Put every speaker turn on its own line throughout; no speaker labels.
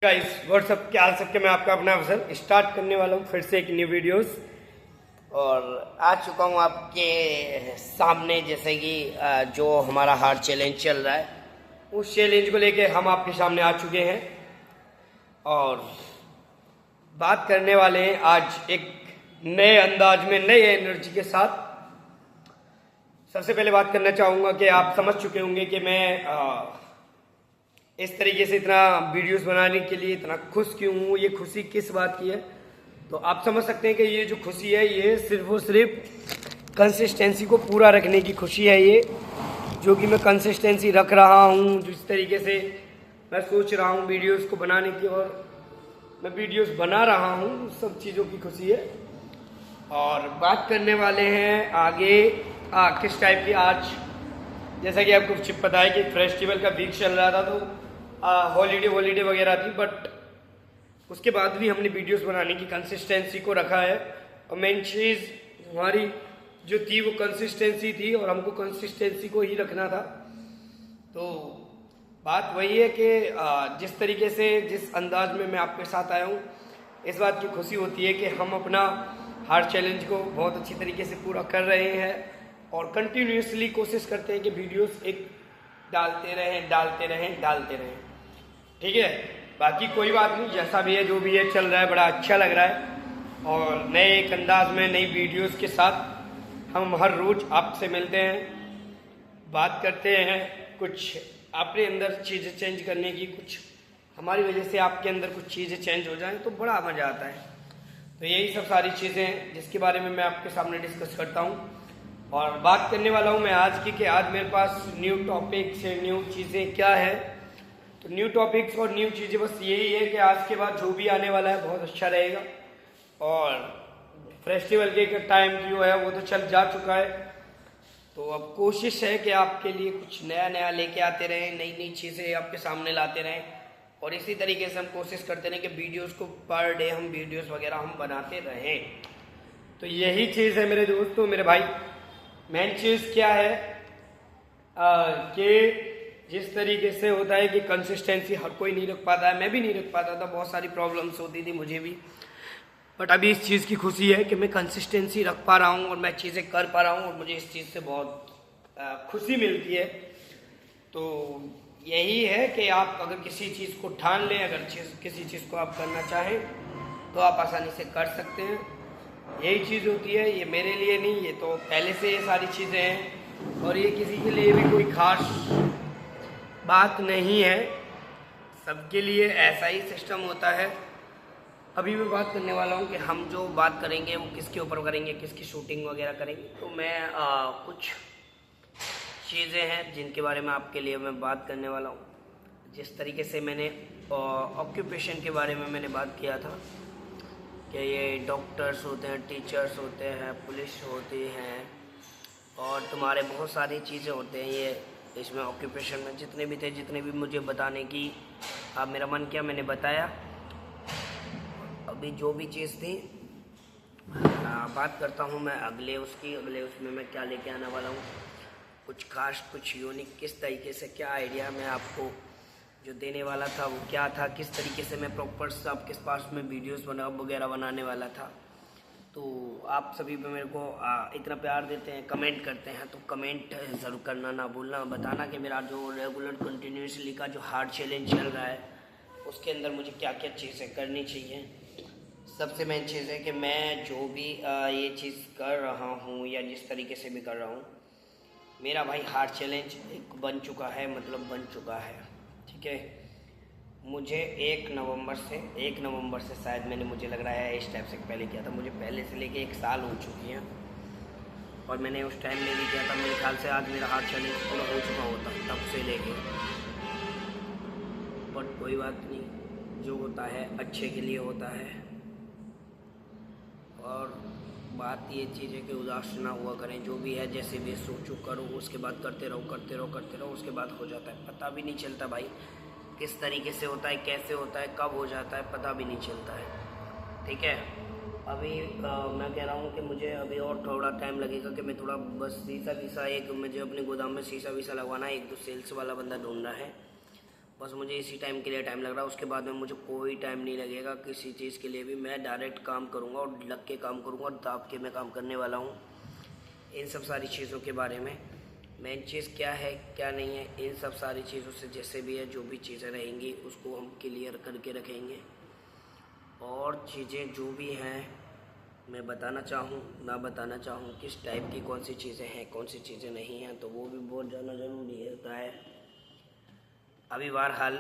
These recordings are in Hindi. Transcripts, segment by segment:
गाइस व्हाट्सअप क्या हाल सबके। मैं आपका अपना अफसर स्टार्ट करने वाला हूँ फिर से एक न्यू वीडियोस और आ चुका हूँ आपके सामने। जैसे कि जो हमारा हार्ट चैलेंज चल रहा है उस चैलेंज को लेके हम आपके सामने आ चुके हैं और बात करने वाले हैं आज एक नए अंदाज में नए एनर्जी के साथ। सबसे पहले बात करना चाहूँगा कि आप समझ चुके होंगे कि मैं इस तरीके से इतना वीडियोस बनाने के लिए इतना खुश क्यों हूँ, ये खुशी किस बात की है। तो आप समझ सकते हैं कि ये जो खुशी है ये सिर्फ और सिर्फ कंसिस्टेंसी को पूरा रखने की खुशी है। ये जो कि मैं कंसिस्टेंसी रख रहा हूँ, जिस तरीके से मैं सोच रहा हूँ वीडियोस को बनाने की और मैं वीडियोस बना रहा हूँ, सब चीज़ों की खुशी है। और बात करने वाले हैं आगे किस टाइप की। आज जैसा कि आपको पता है कि फेस्टिवल का वीक चल रहा था तो हॉलीडे वगैरह थी, बट उसके बाद भी हमने वीडियोस बनाने की कंसिस्टेंसी को रखा है। और मेन चीज़ हमारी जो थी वो कंसिस्टेंसी थी और हमको कंसिस्टेंसी को ही रखना था। तो बात वही है कि जिस तरीके से जिस अंदाज में मैं आपके साथ आया हूँ, इस बात की खुशी होती है कि हम अपना हार्ट चैलेंज को बहुत अच्छी तरीके से पूरा कर रहे हैं और कंटिन्यूसली कोशिश करते हैं कि वीडियोस एक डालते रहें। ठीक है, बाकी कोई बात नहीं, जैसा भी है जो भी है चल रहा है, बड़ा अच्छा लग रहा है। और नए एक अंदाज में नई वीडियोस के साथ हम हर रोज आपसे मिलते हैं, बात करते हैं, कुछ अपने अंदर चीज़ें चेंज करने की, कुछ हमारी वजह से आपके अंदर कुछ चीज़ें चेंज हो जाएं तो बड़ा मज़ा आता है। तो यही सब सारी चीज़ें हैं जिसके बारे में मैं आपके सामने डिस्कस करता हूँ और बात करने वाला हूँ मैं आज की कि आज मेरे पास न्यू टॉपिक्स है, न्यू चीज़ें क्या है। तो न्यू टॉपिक्स और न्यू चीज़ें बस यही है कि आज के बाद जो भी आने वाला है बहुत अच्छा रहेगा। और फेस्टिवल के टाइम जो है वो तो चल जा चुका है, तो अब कोशिश है कि आपके लिए कुछ नया नया लेके आते रहें, नई नई चीज़ें आपके सामने लाते रहें। और इसी तरीके से हम कोशिश करते रहें कि वीडियोस को पर डे हम वीडियोस वगैरह हम बनाते रहें। तो यही चीज़ है मेरे दोस्तों, मेरे भाई। मेन चीज़ क्या है कि जिस तरीके से होता है कि कंसिस्टेंसी हर कोई नहीं रख पाता है, मैं भी नहीं रख पाता था, बहुत सारी प्रॉब्लम्स होती थी मुझे भी। बट अभी इस चीज़ की खुशी है कि मैं कंसिस्टेंसी रख पा रहा हूँ और मैं चीज़ें कर पा रहा हूँ और मुझे इस चीज़ से बहुत खुशी मिलती है। तो यही है कि आप अगर किसी चीज़ को ठान लें, अगर किसी चीज़ को आप करना चाहें तो आप आसानी से कर सकते हैं। यही चीज़ होती है, ये मेरे लिए नहीं, ये तो पहले से ये सारी चीज़ें हैं और ये किसी के लिए भी कोई खास बात नहीं है, सबके लिए ऐसा ही सिस्टम होता है। अभी मैं बात करने वाला हूँ कि हम जो बात करेंगे वो किसके ऊपर करेंगे, किसकी शूटिंग वगैरह करेंगे। तो मैं कुछ चीज़ें हैं जिनके बारे में आपके लिए मैं बात करने वाला हूँ। जिस तरीके से मैंने ऑक्यूपेशन के बारे में मैंने बात किया था कि ये डॉक्टर्स होते हैं, टीचर्स होते हैं, पुलिस होती हैं और तुम्हारे बहुत सारी चीज़ें होते हैं। ये इसमें ऑक्यूपेशन में जितने भी मुझे बताने की अब मेरा मन किया मैंने बताया। अभी जो भी चीज़ थी बात करता हूँ मैं अगले उसमें मैं क्या लेके आने वाला हूँ, कुछ खास, कुछ यूनिक, किस तरीके से क्या आइडिया मैं आपको जो देने वाला था वो क्या था, किस तरीके से मैं प्रॉपर आपके पास में वीडियोस वगैरह बनाने वाला था। तो आप सभी पे मेरे को इतना प्यार देते हैं, कमेंट करते हैं, तो कमेंट ज़रूर करना ना भूलना, बताना कि मेरा जो रेगुलर कंटिन्यूसली का जो हार्ट चैलेंज चल रहा है उसके अंदर मुझे क्या क्या चीज़ें करनी चाहिए। सबसे मेन चीज़ है कि मैं जो भी ये चीज़ कर रहा हूँ या जिस तरीके से भी कर रहा हूँ, मेरा भाई हार्ट चैलेंज एक बन चुका है। ठीक है, मुझे 1 नवंबर से शायद मैंने, मुझे लग रहा है इस टाइप से पहले किया था, मुझे पहले से लेके 1 साल हो चुकी है और मैंने उस टाइम में भी किया था। मेरे ख्याल से आज मेरा हार्ट चैलेंज पूरा हो चुका होता तब से लेके। बट कोई बात नहीं, जो होता है अच्छे के लिए होता है। और बात ये चीज़ है कि उदास ना हुआ करें, जो भी है जैसे भी सोचो करो, उसके बाद करते रहो, उसके बाद हो जाता है। पता भी नहीं चलता भाई किस तरीके से होता है, कैसे होता है, कब हो जाता है, पता भी नहीं चलता है। ठीक है, अभी मैं कह रहा हूँ कि मुझे अभी और थोड़ा टाइम लगेगा कि मैं थोड़ा बस शीशा एक मुझे अपने गोदाम में शीशा लगवाना है, 1-2 सेल्स वाला बंदा ढूंढना है बस मुझे इसी टाइम के लिए टाइम लग रहा है, उसके बाद में मुझे कोई टाइम नहीं लगेगा किसी चीज़ के लिए भी। मैं डायरेक्ट काम करूँगा और लग के काम करूँगा और दाब के मैं काम करने वाला हूँ। इन सब सारी चीज़ों के बारे में मेन चीज़ क्या है क्या नहीं है, इन सब सारी चीज़ों से जैसे भी है जो भी चीज़ें रहेंगी उसको हम क्लियर करके रखेंगे। और चीज़ें जो भी हैं मैं बताना चाहूँ ना बताना चाहूँ, किस टाइप की कौन सी चीज़ें हैं कौन सी चीज़ें नहीं हैं, तो वो भी बहुत ज़्यादा ज़रूरी होता है। अभी बहरहाल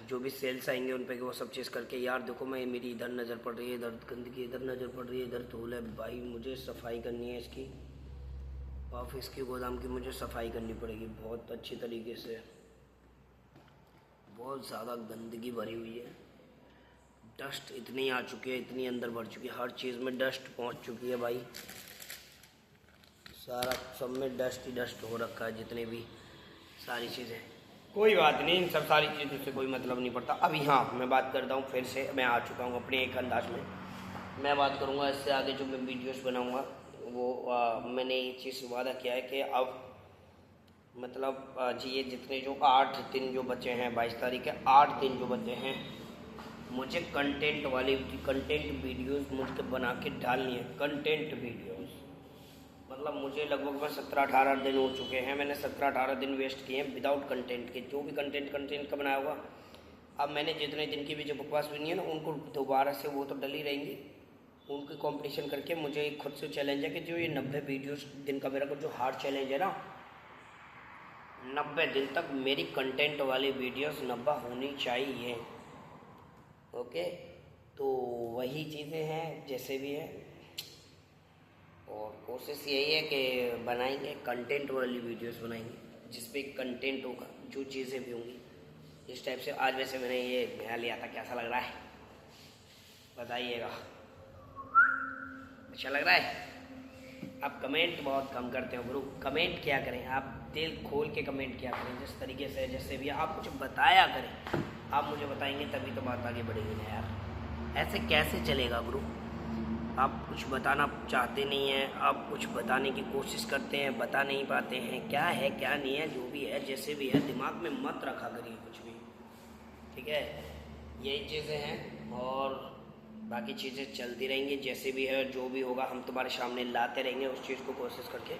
जो भी सेल्स आएंगे उन पे वो सब चीज़ करके, यार देखो मैं मेरी इधर नज़र पड़ रही है, इधर गंदगी, इधर नज़र पड़ रही है, इधर धूल है, भाई मुझे सफाई करनी है इसकी, ऑफिस की गोदाम की मुझे सफाई करनी पड़ेगी बहुत अच्छी तरीके से। बहुत ज़्यादा गंदगी भरी हुई है, डस्ट इतनी आ चुकी है, इतनी अंदर बढ़ चुकी है, हर चीज़ में डस्ट पहुंच चुकी है भाई, सारा सब में डस्ट ही डस्ट हो रखा है, जितने भी सारी चीज़ें। कोई बात नहीं, इन सब सारी चीज़ों से कोई मतलब नहीं पड़ता। अभी हाँ मैं बात करता हूँ फिर से, मैं आ चुका हूँ अपने एक अंदाज में। मैं बात करूँगा इससे आगे जो मैं वीडियोस बनाऊँगा वो मैंने ये चीज़ वादा किया है कि अब मतलब जी ये जितने जो 8 दिन जो बचे हैं, 22 तारीख के 8 दिन जो बचे हैं, मुझे कंटेंट वीडियोस मुझको बना के डालनी है। कंटेंट वीडियोस मतलब मुझे लगभग में 17-18 दिन हो चुके हैं, मैंने 17-18 दिन वेस्ट किए हैं विदाउट कंटेंट के। जो भी कंटेंट का बनाया हुआ, अब मैंने जितने दिन की भी जो बकवास बनी है ना उनको दोबारा से वो तो डली रहेंगी, उनकी कंपटीशन करके मुझे खुद से चैलेंज है कि जो ये 90 वीडियोस दिन का मेरा जो हार्ड चैलेंज है ना, 90 दिन तक मेरी कंटेंट वाली वीडियोस 90 होनी चाहिए। ओके, तो वही चीज़ें हैं जैसे भी है, और कोशिश यही है कि बनाएंगे कंटेंट वाली वीडियोस बनाएंगे जिस पे कंटेंट होगा, जो चीज़ें भी होंगी इस टाइप से। आज वैसे मैंने ये नया लिया था, कैसा लग रहा है बताइएगा, अच्छा लग रहा है? आप कमेंट बहुत कम करते हो गुरु, कमेंट क्या करें, आप दिल खोल के कमेंट क्या करें, जिस तरीके से जैसे भी आप कुछ बताया करें, आप मुझे बताएंगे तभी तो बात आगे बढ़ेगी ना यार, ऐसे कैसे चलेगा गुरु? आप कुछ बताना चाहते नहीं हैं, आप कुछ बताने की कोशिश करते हैं बता नहीं पाते हैं, क्या है क्या नहीं है, जो भी है जैसे भी है दिमाग में मत रखा करिए कुछ भी, ठीक है? यही चीज़ें हैं और बाकी चीज़ें चलती रहेंगी जैसे भी है, जो भी होगा हम तुम्हारे सामने लाते रहेंगे उस चीज़ को कोशिश करके।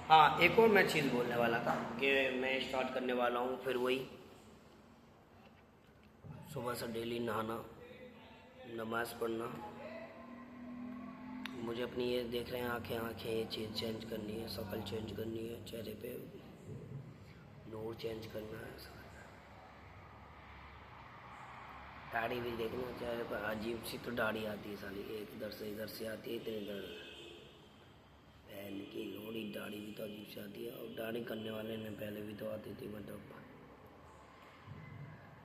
हाँ एक और मैं चीज़ बोलने वाला था कि मैं स्टार्ट करने वाला हूँ फिर वही सुबह से डेली नहाना, नमाज़ पढ़ना। मुझे अपनी ये देख रहे हैं आँखें ये चीज़ चेंज करनी है, शक्ल चेंज करनी है, चेहरे पे नूर चेंज करना है, दाढ़ी भी देखना चेहरे पर, अजीब सी तो दाढ़ी आती है साली, एक इधर से इधर से आती है, इतनी इधर पहन की लोड़ी दाढ़ी भी तो अजीब से आती है, और दाढ़ी करने वाले ने पहले भी तो आती थी, मतलब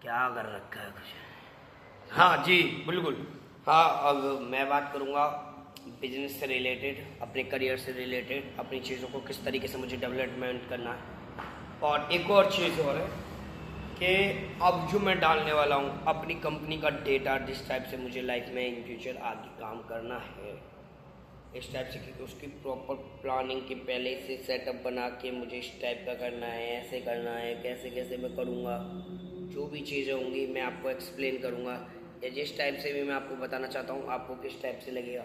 क्या कर रखा है कुछ। हाँ जी बिल्कुल, हाँ अब मैं बात करूँगा बिजनेस से रिलेटेड, अपने करियर से रिलेटेड, अपनी चीज़ों को किस तरीके से मुझे डेवलपमेंट करना है। और एक और चीज़ और है कि अब जो मैं डालने वाला हूँ अपनी कंपनी का डेटा, जिस टाइप से मुझे लाइफ में इन फ्यूचर आगे काम करना है इस टाइप से, क्योंकि उसकी प्रॉपर प्लानिंग के पहले से सेटअप बना के मुझे इस टाइप का करना है, ऐसे करना है, कैसे कैसे मैं करूँगा, जो भी चीज़ें होंगी मैं आपको एक्सप्लेन करूँगा, या जिस टाइप से भी मैं आपको बताना चाहता हूँ आपको किस टाइप से लगेगा,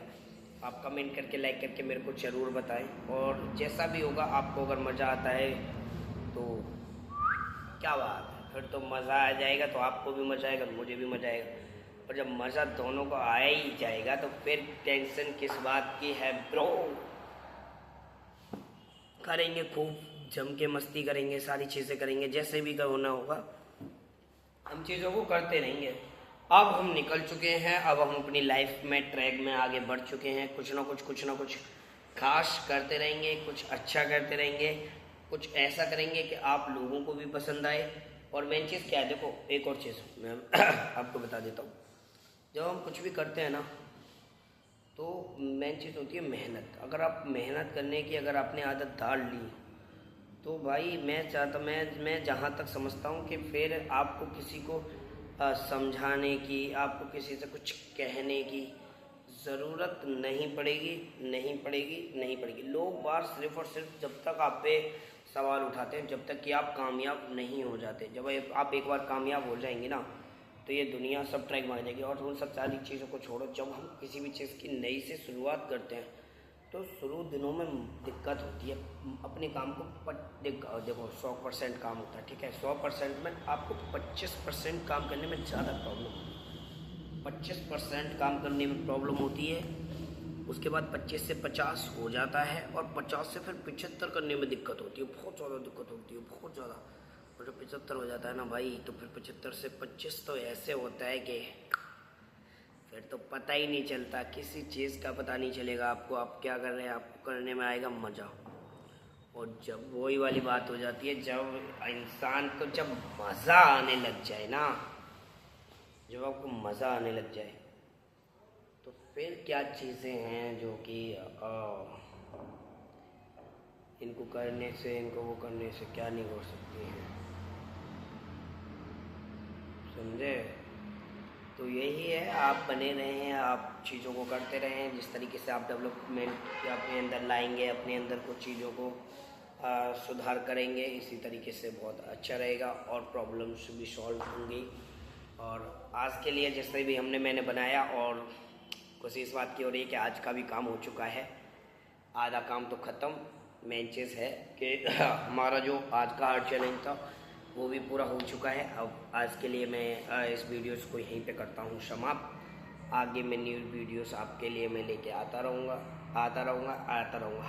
आप कमेंट करके लाइक करके मेरे को ज़रूर बताएं। और जैसा भी होगा आपको अगर मज़ा आता है तो क्या बात है, फिर तो मज़ा आ जाएगा, तो आपको भी मज़ा आएगा मुझे भी मज़ा आएगा, और जब मज़ा दोनों को आया ही जाएगा तो फिर टेंशन किस बात की है ब्रो। करेंगे खूब जम के, मस्ती करेंगे, सारी चीज़ें करेंगे, जैसे भी होना होगा हम चीज़ों को करते रहेंगे। अब हम निकल चुके हैं, अब हम अपनी लाइफ में ट्रैक में आगे बढ़ चुके हैं, कुछ ना कुछ खास करते रहेंगे, कुछ अच्छा करते रहेंगे, कुछ ऐसा करेंगे कि आप लोगों को भी पसंद आए। और मेन चीज़ क्या है, देखो एक और चीज़ मैं आपको बता देता हूँ, जब हम कुछ भी करते हैं ना तो मेन चीज़ होती है मेहनत। अगर आप मेहनत करने की अगर आपने आदत डाल ली तो भाई मैं जहाँ तक समझता हूँ कि फिर आपको किसी को समझाने की, आपको किसी से कुछ कहने की ज़रूरत नहीं पड़ेगी। लोग बाहर सिर्फ और सिर्फ जब तक आप पे सवाल उठाते हैं जब तक कि आप कामयाब नहीं हो जाते। जब आप एक बार कामयाब हो जाएंगे ना तो ये दुनिया सब ट्रैक मार जाएगी। और उन सब सारी चीज़ों को छोड़ो, जब हम किसी भी चीज़ की नई से शुरुआत करते हैं तो शुरू दिनों में दिक्कत होती है। अपने काम को देखो 100% काम होता है, ठीक है, 100% में आपको 25% काम करने में ज़्यादा प्रॉब्लम होती है। 25% काम करने में प्रॉब्लम होती है, उसके बाद 25 से 50 हो जाता है और 50 से फिर 75 करने में दिक्कत होती है, बहुत ज़्यादा दिक्कत होती है, बहुत ज़्यादा। और जब 75 हो जाता है ना भाई, तो फिर 75 से 25 तो ऐसे होता है कि फिर तो पता ही नहीं चलता, किसी चीज़ का पता नहीं चलेगा आपको, आप क्या कर रहे हैं, आपको करने में आएगा मज़ा। और जब वही वाली बात हो जाती है, जब इंसान को जब मज़ा आने लग जाए ना, जब आपको मज़ा आने लग जाए तो फिर क्या चीज़ें हैं जो कि इनको करने से, इनको वो करने से क्या नहीं हो सकती हैं, समझे। तो यही है, आप बने रहें, आप चीज़ों को करते रहें। जिस तरीके से आप डेवलपमेंट अपने अंदर लाएंगे, अपने अंदर कुछ चीज़ों को सुधार करेंगे, इसी तरीके से बहुत अच्छा रहेगा और प्रॉब्लम्स भी सॉल्व होंगी। और आज के लिए जैसे भी मैंने बनाया, और कोशिश इस बात की हो रही है कि आज का भी काम हो चुका है, आधा काम तो ख़त्म। मेन चीज़ है कि हमारा जो आज का हार्ड चैलेंज था वो भी पूरा हो चुका है। अब आज के लिए मैं इस वीडियोस को यहीं पे करता हूँ समाप्त। आगे मैं न्यू वीडियोस आपके लिए मैं लेके आता रहूँगा।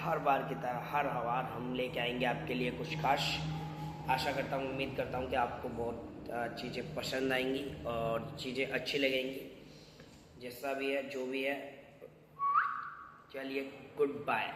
हर बार की तरह हर बार हम लेके आएंगे आपके लिए कुछ खास। आशा करता हूँ, उम्मीद करता हूँ कि आपको बहुत चीज़ें पसंद आएंगी और चीज़ें अच्छी लगेंगी। जैसा भी है, जो भी है, चलिए गुड बाय।